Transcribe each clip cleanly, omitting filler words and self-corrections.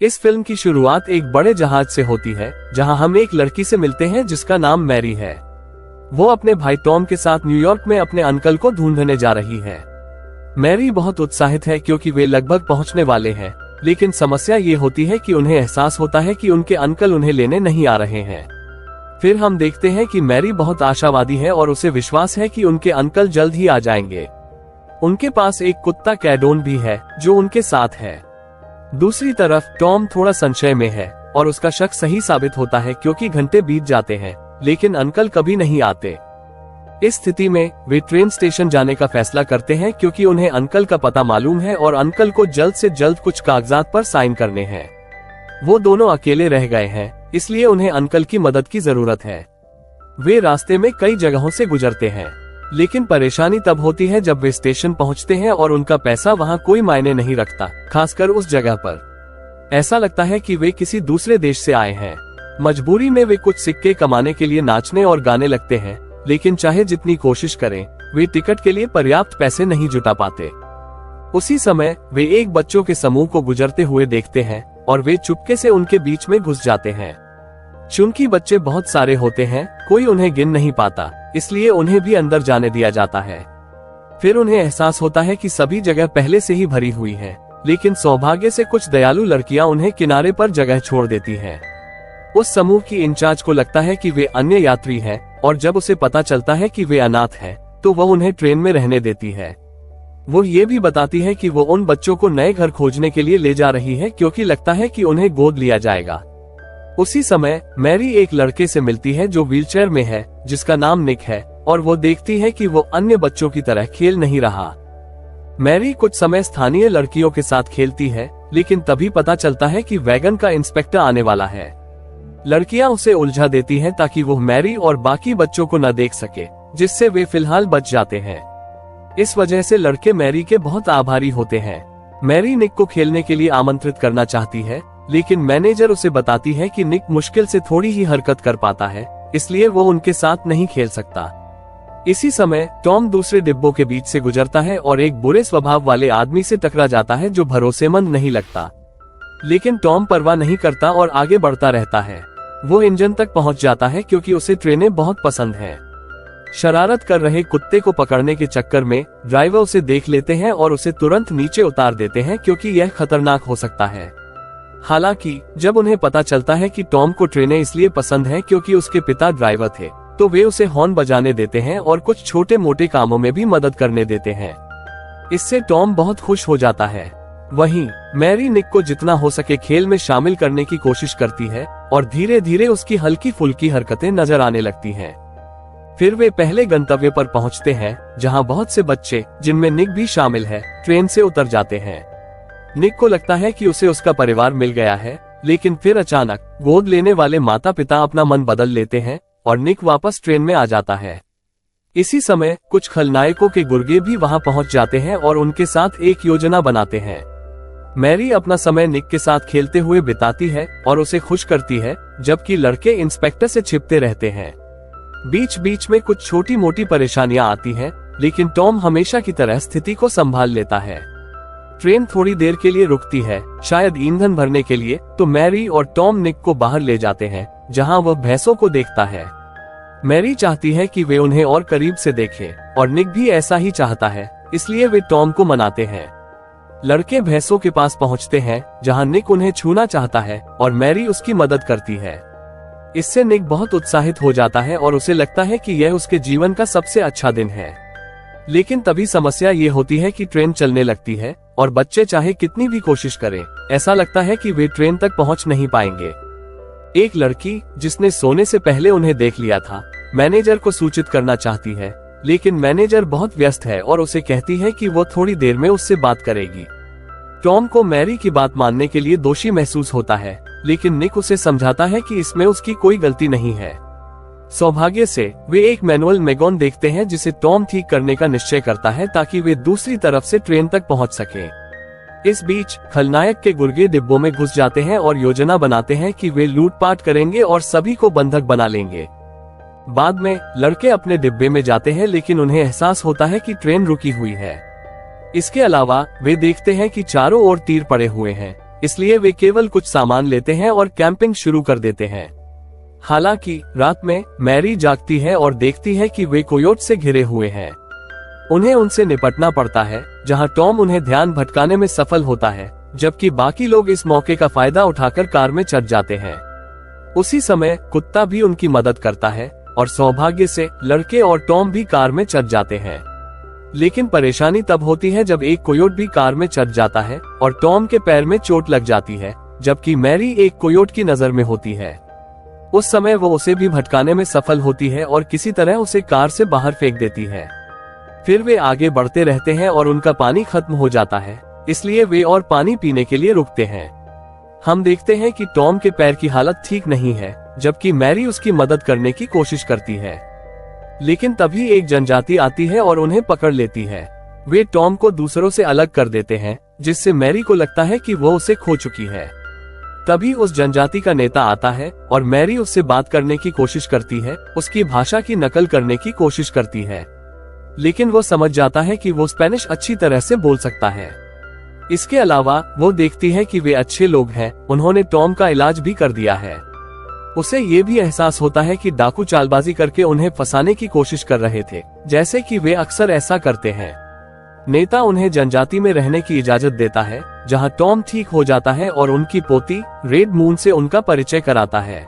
इस फिल्म की शुरुआत एक बड़े जहाज से होती है, जहां हम एक लड़की से मिलते हैं जिसका नाम मैरी है। वो अपने भाई टॉम के साथ न्यूयॉर्क में अपने अंकल को ढूंढने जा रही है। मैरी बहुत उत्साहित है क्योंकि वे लगभग पहुंचने वाले हैं, लेकिन समस्या ये होती है कि उन्हें एहसास होता है कि उनके अंकल उन्हें लेने नहीं आ रहे हैं। फिर हम देखते हैं कि मैरी बहुत आशावादी है और उसे विश्वास है कि उनके अंकल जल्द ही आ जाएंगे। उनके पास एक कुत्ता कैडोन भी है जो उनके साथ है। दूसरी तरफ टॉम थोड़ा संशय में है और उसका शक सही साबित होता है क्योंकि घंटे बीत जाते हैं लेकिन अंकल कभी नहीं आते। इस स्थिति में वे ट्रेन स्टेशन जाने का फैसला करते हैं क्योंकि उन्हें अंकल का पता मालूम है और अंकल को जल्द से जल्द कुछ कागजात पर साइन करने हैं। वो दोनों अकेले रह गए हैं, इसलिए उन्हें अंकल की मदद की जरूरत है। वे रास्ते में कई जगहों से गुजरते हैं, लेकिन परेशानी तब होती है जब वे स्टेशन पहुंचते हैं और उनका पैसा वहां कोई मायने नहीं रखता, खासकर उस जगह पर। ऐसा लगता है कि वे किसी दूसरे देश से आए हैं। मजबूरी में वे कुछ सिक्के कमाने के लिए नाचने और गाने लगते हैं, लेकिन चाहे जितनी कोशिश करें वे टिकट के लिए पर्याप्त पैसे नहीं जुटा पाते। उसी समय वे एक बच्चों के समूह को गुजरते हुए देखते हैं और वे चुपके से उनके बीच में घुस जाते हैं। चूंकि बच्चे बहुत सारे होते हैं, कोई उन्हें गिन नहीं पाता, इसलिए उन्हें भी अंदर जाने दिया जाता है। फिर उन्हें एहसास होता है कि सभी जगह पहले से ही भरी हुई है, लेकिन सौभाग्य से कुछ दयालु लड़कियां उन्हें किनारे पर जगह छोड़ देती हैं। उस समूह की इंचार्ज को लगता है कि वे अन्य यात्री हैं और जब उसे पता चलता है कि वे अनाथ हैं, तो वह उन्हें ट्रेन में रहने देती है। वो ये भी बताती है कि वो उन बच्चों को नए घर खोजने के लिए ले जा रही है क्योंकि लगता है कि उन्हें गोद लिया जाएगा। उसी समय मैरी एक लड़के से मिलती है जो व्हीलचेयर में है, जिसका नाम निक है, और वो देखती है कि वो अन्य बच्चों की तरह खेल नहीं रहा। मैरी कुछ समय स्थानीय लड़कियों के साथ खेलती है, लेकिन तभी पता चलता है कि वैगन का इंस्पेक्टर आने वाला है। लड़कियां उसे उलझा देती हैं ताकि वो मैरी और बाकी बच्चों को न देख सके, जिससे वे फिलहाल बच जाते हैं। इस वजह से लड़के मैरी के बहुत आभारी होते हैं। मैरी निक को खेलने के लिए आमंत्रित करना चाहती है, लेकिन मैनेजर उसे बताती है कि निक मुश्किल से थोड़ी ही हरकत कर पाता है, इसलिए वो उनके साथ नहीं खेल सकता। इसी समय टॉम दूसरे डिब्बों के बीच से गुजरता है और एक बुरे स्वभाव वाले आदमी से टकरा जाता है जो भरोसेमंद नहीं लगता, लेकिन टॉम परवाह नहीं करता और आगे बढ़ता रहता है। वो इंजन तक पहुंच जाता है क्योंकि उसे ट्रेनें बहुत पसंद हैं। शरारत कर रहे कुत्ते को पकड़ने के चक्कर में ड्राइवर उसे देख लेते हैं और उसे तुरंत नीचे उतार देते हैं क्योंकि यह खतरनाक हो सकता है। हालांकि जब उन्हें पता चलता है कि टॉम को ट्रेनें इसलिए पसंद हैं क्योंकि उसके पिता ड्राइवर थे, तो वे उसे हॉर्न बजाने देते हैं और कुछ छोटे मोटे कामों में भी मदद करने देते हैं। इससे टॉम बहुत खुश हो जाता है। वहीं मैरी निक को जितना हो सके खेल में शामिल करने की कोशिश करती है और धीरे धीरे उसकी हल्की फुल्की हरकतें नजर आने लगती हैं। फिर वे पहले गंतव्य पर पहुंचते हैं, जहां बहुत से बच्चे, जिनमें निक भी शामिल है, ट्रेन से उतर जाते हैं। निक को लगता है कि उसे उसका परिवार मिल गया है, लेकिन फिर अचानक गोद लेने वाले माता पिता अपना मन बदल लेते हैं और निक वापस ट्रेन में आ जाता है। इसी समय कुछ खलनायकों के गुर्गे भी वहां पहुंच जाते हैं और उनके साथ एक योजना बनाते हैं। मैरी अपना समय निक के साथ खेलते हुए बिताती है और उसे खुश करती है, जबकि लड़के इंस्पेक्टर से छिपते रहते हैं। बीच बीच में कुछ छोटी मोटी परेशानियां आती हैं, लेकिन टॉम हमेशा की तरह स्थिति को संभाल लेता है। ट्रेन थोड़ी देर के लिए रुकती है, शायद ईंधन भरने के लिए, तो मैरी और टॉम निक को बाहर ले जाते हैं, जहां वह भैंसों को देखता है। मैरी चाहती है कि वे उन्हें और करीब से देखें और निक भी ऐसा ही चाहता है, इसलिए वे टॉम को मनाते हैं। लड़के भैंसों के पास पहुंचते हैं, जहां निक उन्हें छूना चाहता है और मैरी उसकी मदद करती है। इससे निक बहुत उत्साहित हो जाता है और उसे लगता है कि यह उसके जीवन का सबसे अच्छा दिन है। लेकिन तभी समस्या ये होती है कि ट्रेन चलने लगती है और बच्चे चाहे कितनी भी कोशिश करें, ऐसा लगता है कि वे ट्रेन तक पहुंच नहीं पाएंगे। एक लड़की, जिसने सोने से पहले उन्हें देख लिया था, मैनेजर को सूचित करना चाहती है, लेकिन मैनेजर बहुत व्यस्त है और उसे कहती है कि वो थोड़ी देर में उससे बात करेगी। टॉम को मैरी की बात मानने के लिए दोषी महसूस होता है, लेकिन निक उसे समझाता है कि इसमें उसकी कोई गलती नहीं है। सौभाग्य से वे एक मैनुअल मैगन देखते हैं जिसे टॉम ठीक करने का निश्चय करता है ताकि वे दूसरी तरफ से ट्रेन तक पहुंच सके। इस बीच खलनायक के गुर्गे डिब्बों में घुस जाते हैं और योजना बनाते हैं कि वे लूटपाट करेंगे और सभी को बंधक बना लेंगे। बाद में लड़के अपने डिब्बे में जाते हैं, लेकिन उन्हें एहसास होता है कि ट्रेन रुकी हुई है। इसके अलावा वे देखते हैं कि चारों ओर तीर पड़े हुए हैं, इसलिए वे केवल कुछ सामान लेते हैं और कैंपिंग शुरू कर देते हैं। हालांकि रात में मैरी जागती है और देखती है कि वे कोयोट से घिरे हुए हैं। उन्हें उनसे निपटना पड़ता है, जहां टॉम उन्हें ध्यान भटकाने में सफल होता है, जबकि बाकी लोग इस मौके का फायदा उठाकर कार में चढ़ जाते हैं। उसी समय कुत्ता भी उनकी मदद करता है और सौभाग्य से लड़के और टॉम भी कार में चढ़ जाते हैं। लेकिन परेशानी तब होती है जब एक कोयोट भी कार में चढ़ जाता है और टॉम के पैर में चोट लग जाती है, जबकि मैरी एक कोयोट की नजर में होती है। उस समय वो उसे भी भटकाने में सफल होती है और किसी तरह उसे कार से बाहर फेंक देती है। फिर वे आगे बढ़ते रहते हैं और उनका पानी खत्म हो जाता है, इसलिए वे और पानी पीने के लिए रुकते हैं। हम देखते हैं कि टॉम के पैर की हालत ठीक नहीं है, जबकि मैरी उसकी मदद करने की कोशिश करती है। लेकिन तभी एक जनजाति आती है और उन्हें पकड़ लेती है। वे टॉम को दूसरों से अलग कर देते हैं, जिससे मैरी को लगता है कि वो उसे खो चुकी है। तभी उस जनजाति का नेता आता है और मैरी उससे बात करने की कोशिश करती है, उसकी भाषा की नकल करने की कोशिश करती है, लेकिन वो समझ जाता है कि वो स्पेनिश अच्छी तरह से बोल सकता है। इसके अलावा वो देखती है कि वे अच्छे लोग हैं, उन्होंने टॉम का इलाज भी कर दिया है। उसे ये भी एहसास होता है कि डाकू चालबाजी करके उन्हें फंसाने की कोशिश कर रहे थे, जैसे कि वे अक्सर ऐसा करते हैं। नेता उन्हें जनजाति में रहने की इजाजत देता है, जहां टॉम ठीक हो जाता है और उनकी पोती रेड मून से उनका परिचय कराता है।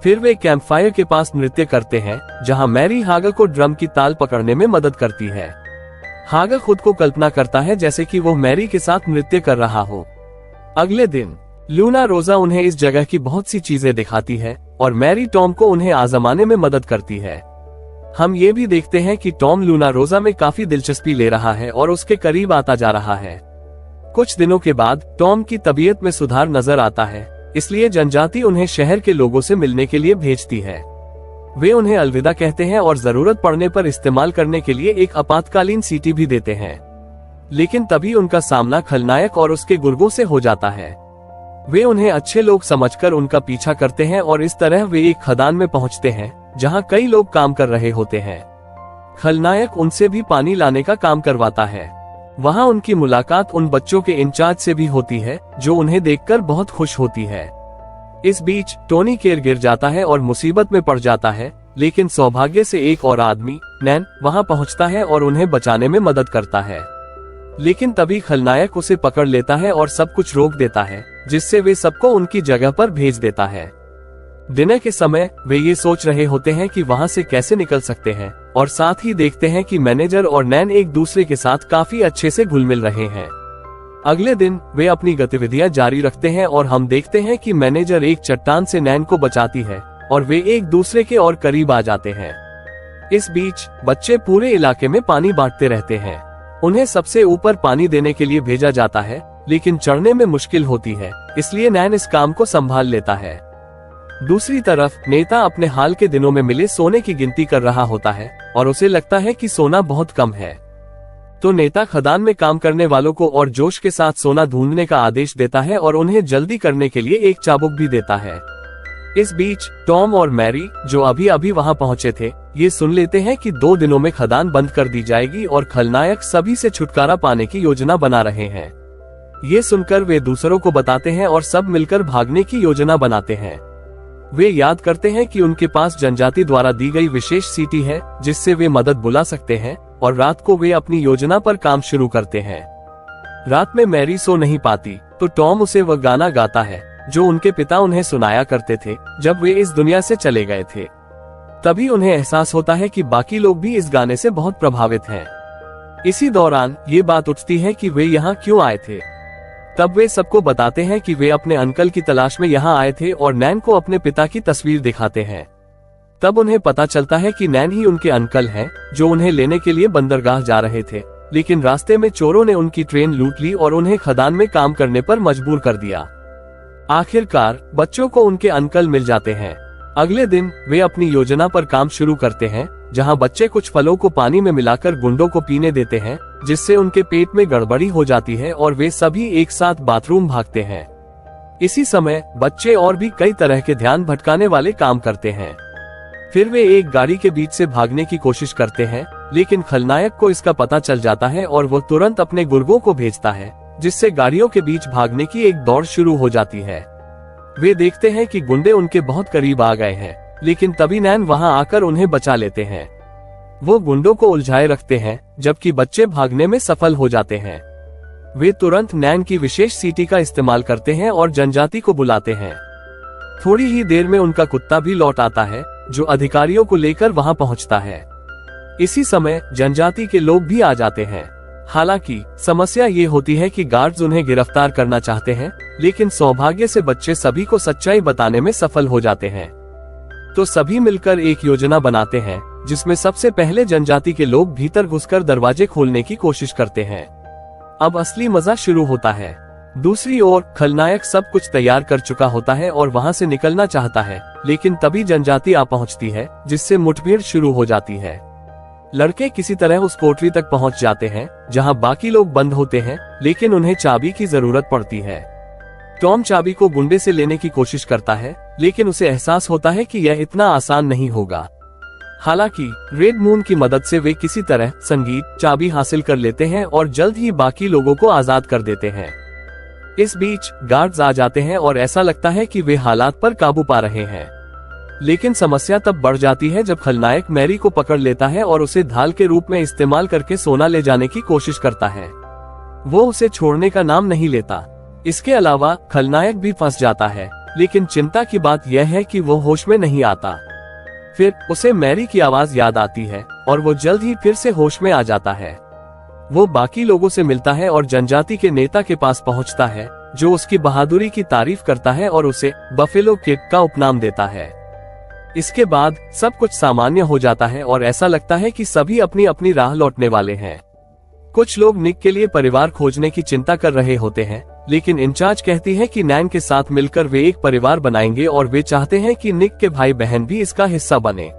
फिर वे कैंप फायर के पास नृत्य करते हैं, जहां मैरी हागर को ड्रम की ताल पकड़ने में मदद करती है। हागर खुद को कल्पना करता है जैसे कि वो मैरी के साथ नृत्य कर रहा हो। अगले दिन लूना रोजा उन्हें इस जगह की बहुत सी चीजें दिखाती है और मैरी टॉम को उन्हें आजमाने में मदद करती है। हम ये भी देखते हैं कि टॉम लूना रोजा में काफी दिलचस्पी ले रहा है और उसके करीब आता जा रहा है। कुछ दिनों के बाद टॉम की तबीयत में सुधार नजर आता है, इसलिए जनजाति उन्हें शहर के लोगों से मिलने के लिए भेजती है। वे उन्हें अलविदा कहते हैं और जरूरत पड़ने पर इस्तेमाल करने के लिए एक आपातकालीन सीटी भी देते हैं। लेकिन तभी उनका सामना खलनायक और उसके गुर्गों से हो जाता है। वे उन्हें अच्छे लोग समझकर उनका पीछा करते हैं और इस तरह वे एक खदान में पहुंचते हैं, जहां कई लोग काम कर रहे होते हैं। खलनायक उनसे भी पानी लाने का काम करवाता है। वहां उनकी मुलाकात उन बच्चों के इंचार्ज से भी होती है, जो उन्हें देखकर बहुत खुश होती है। इस बीच टोनी केर गिर जाता है और मुसीबत में पड़ जाता है, लेकिन सौभाग्य से एक और आदमी नैन वहां पहुंचता है और उन्हें बचाने में मदद करता है। लेकिन तभी खलनायक उसे पकड़ लेता है और सब कुछ रोक देता है, जिससे वे सबको उनकी जगह पर भेज देता है। डिनर के समय वे ये सोच रहे होते हैं कि वहां से कैसे निकल सकते हैं, और साथ ही देखते हैं कि मैनेजर और नैन एक दूसरे के साथ काफी अच्छे से घुल मिल रहे हैं। अगले दिन वे अपनी गतिविधियां जारी रखते हैं और हम देखते हैं कि मैनेजर एक चट्टान से नैन को बचाती है और वे एक दूसरे के और करीब आ जाते हैं। इस बीच बच्चे पूरे इलाके में पानी बांटते रहते हैं। उन्हें सबसे ऊपर पानी देने के लिए भेजा जाता है, लेकिन चढ़ने में मुश्किल होती है, इसलिए नैन इस काम को संभाल लेता है। दूसरी तरफ नेता अपने हाल के दिनों में मिले सोने की गिनती कर रहा होता है और उसे लगता है कि सोना बहुत कम है। तो नेता खदान में काम करने वालों को और जोश के साथ सोना ढूंढने का आदेश देता है और उन्हें जल्दी करने के लिए एक चाबुक भी देता है। इस बीच टॉम और मैरी, जो अभी अभी वहां पहुंचे थे, ये सुन लेते हैं कि 2 दिनों में खदान बंद कर दी जाएगी और खलनायक सभी से छुटकारा पाने की योजना बना रहे हैं। ये सुनकर वे दूसरों को बताते हैं और सब मिलकर भागने की योजना बनाते हैं। वे याद करते हैं कि उनके पास जनजाति द्वारा दी गई विशेष सीटी है, जिससे वे मदद बुला सकते हैं, और रात को वे अपनी योजना पर काम शुरू करते हैं। रात में मैरी सो नहीं पाती, तो टॉम उसे वह गाना गाता है जो उनके पिता उन्हें सुनाया करते थे जब वे इस दुनिया से चले गए थे। तभी उन्हें एहसास होता है कि बाकी लोग भी इस गाने से बहुत प्रभावित हैं। इसी दौरान ये बात उठती है कि वे यहाँ क्यों आए थे। तब वे सबको बताते हैं कि वे अपने अंकल की तलाश में यहाँ आए थे और नैन को अपने पिता की तस्वीर दिखाते हैं। तब उन्हें पता चलता है कि नैन ही उनके अंकल हैं, जो उन्हें लेने के लिए बंदरगाह जा रहे थे, लेकिन रास्ते में चोरों ने उनकी ट्रेन लूट ली और उन्हें खदान में काम करने पर मजबूर कर दिया। आखिरकार बच्चों को उनके अंकल मिल जाते हैं। अगले दिन वे अपनी योजना पर काम शुरू करते हैं, जहां बच्चे कुछ फलों को पानी में मिलाकर गुंडों को पीने देते हैं, जिससे उनके पेट में गड़बड़ी हो जाती है और वे सभी एक साथ बाथरूम भागते हैं। इसी समय बच्चे और भी कई तरह के ध्यान भटकाने वाले काम करते हैं। फिर वे एक गाड़ी के बीच से भागने की कोशिश करते हैं, लेकिन खलनायक को इसका पता चल जाता है और वो तुरंत अपने गुर्गों को भेजता है, जिससे गाड़ियों के बीच भागने की एक दौड़ शुरू हो जाती है। वे देखते हैं कि गुंडे उनके बहुत करीब आ गए हैं, लेकिन तभी नैन वहां आकर उन्हें बचा लेते हैं। वो गुंडों को उलझाए रखते हैं, जबकि बच्चे भागने में सफल हो जाते हैं। वे तुरंत नैन की विशेष सीटी का इस्तेमाल करते हैं और जनजाति को बुलाते हैं। थोड़ी ही देर में उनका कुत्ता भी लौट आता है, जो अधिकारियों को लेकर वहां पहुंचता है। इसी समय जनजाति के लोग भी आ जाते हैं। हालांकि समस्या ये होती है कि गार्ड्स उन्हें गिरफ्तार करना चाहते हैं, लेकिन सौभाग्य से बच्चे सभी को सच्चाई बताने में सफल हो जाते हैं। तो सभी मिलकर एक योजना बनाते हैं, जिसमें सबसे पहले जनजाति के लोग भीतर घुसकर दरवाजे खोलने की कोशिश करते हैं। अब असली मजा शुरू होता है। दूसरी ओर खलनायक सब कुछ तैयार कर चुका होता है और वहां से निकलना चाहता है, लेकिन तभी जनजाति आ पहुंचती है, जिससे मुठभेड़ शुरू हो जाती है। लड़के किसी तरह उस कोठरी तक पहुंच जाते हैं, जहां बाकी लोग बंद होते हैं, लेकिन उन्हें चाबी की जरूरत पड़ती है। टॉम चाबी को गुंडे से लेने की कोशिश करता है, लेकिन उसे एहसास होता है कि यह इतना आसान नहीं होगा। हालांकि रेड मून की मदद से वे किसी तरह संगीत चाबी हासिल कर लेते हैं और जल्द ही बाकी लोगों को आजाद कर देते हैं। इस बीच गार्ड्स आ जाते हैं और ऐसा लगता है कि वे हालात पर काबू पा रहे हैं, लेकिन समस्या तब बढ़ जाती है जब खलनायक मैरी को पकड़ लेता है और उसे ढाल के रूप में इस्तेमाल करके सोना ले जाने की कोशिश करता है। वो उसे छोड़ने का नाम नहीं लेता। इसके अलावा खलनायक भी फंस जाता है, लेकिन चिंता की बात यह है कि वो होश में नहीं आता। फिर उसे मैरी की आवाज याद आती है और वो जल्द ही फिर से होश में आ जाता है। वो बाकी लोगों से मिलता है और जनजाति के नेता के पास पहुंचता है, जो उसकी बहादुरी की तारीफ करता है और उसे बफेलो किड का उपनाम देता है। इसके बाद सब कुछ सामान्य हो जाता है और ऐसा लगता है कि सभी अपनी अपनी राह लौटने वाले हैं। कुछ लोग निक के लिए परिवार खोजने की चिंता कर रहे होते हैं, लेकिन इंचार्ज कहती है कि नैन के साथ मिलकर वे एक परिवार बनाएंगे और वे चाहते हैं कि निक के भाई बहन भी इसका हिस्सा बने।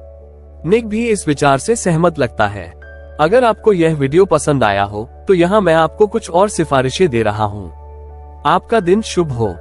निक भी इस विचार से सहमत लगता है। अगर आपको यह वीडियो पसंद आया हो तो यहाँ मैं आपको कुछ और सिफारिशें दे रहा हूँ। आपका दिन शुभ हो।